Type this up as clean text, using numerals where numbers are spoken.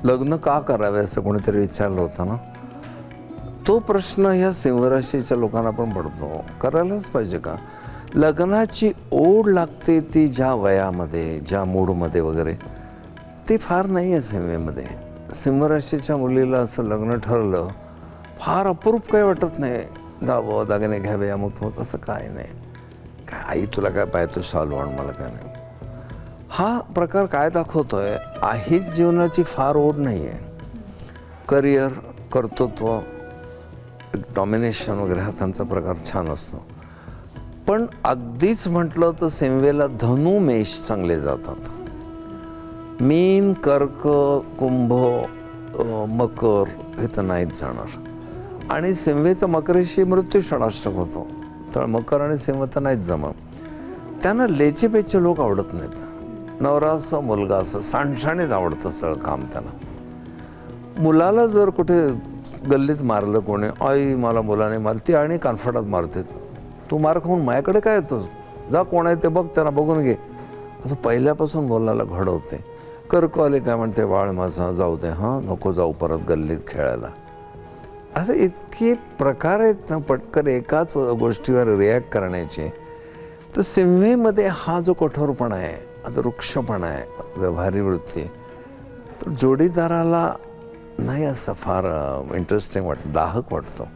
लग्न का करावे असं कोणीतरी विचारलं होतं ना. तो प्रश्न ह्या सिंहराशीच्या लोकांना पण पडतो. करायलाच पाहिजे का? लग्नाची ओढ लागते ती ज्या वयामध्ये, ज्या मूडमध्ये वगैरे, ते फार नाही आहे सिंहेमध्ये. सिंहराशीच्या मुलीला असं लग्न ठरलं, फार अपूर्व काही वाटत नाही. जावं, दागिने घ्यावे, अमुक मग असं काय नाही. काय आई तुला काय पाहतो शालू आण, मला काय नाही. हा प्रकार काय दाखवतोय, ऐहिक जीवनाची फार ओढ नाही आहे. करिअर, कर्तृत्व, डॉमिनेशन वगैरे हा त्यांचा प्रकार छान असतो. पण अगदीच म्हटलं तर सिंहेला धनु मेष चांगले जातात. मीन, कर्क, कुंभ, मकर हे तर नाहीच जाणार. आणि सिंहेचा मकरेशी मृत्यू षडाष्टक होतो. तर मकर आणि सिंह तर नाहीच जमत. त्यांना लेचेपेचे लोक आवडत नाहीत. नवरा असो, मुलगा असो, सांडसाणीच आवडतं सगळं काम त्यांना. मुलाला जर कुठे गल्लीत मारलं कोणी, आई मला मुलाने मारली, ती आणि कानफटात मारते. तू मार खाऊन माझ्याकडे काय येतोस, जा कोण आहे ते बघ, त्यांना बघून घे, असं पहिल्यापासून मुलाला घडवते. कर्कवाले काय म्हणते, बाळ माझा जाऊ दे, हां नको जाऊ परत गल्लीत खेळायला. असं इतके प्रकार आहेत ना पटकन एकाच गोष्टीवर रिॲक्ट करण्याचे. तर सिंहेमध्ये हा जो कठोरपणा आहे, आता वृक्षपणा आहे, व्यवहारी वृत्ती, तर जोडीदाराला नाही असं फार इंटरेस्टिंग दाहक वाटतो.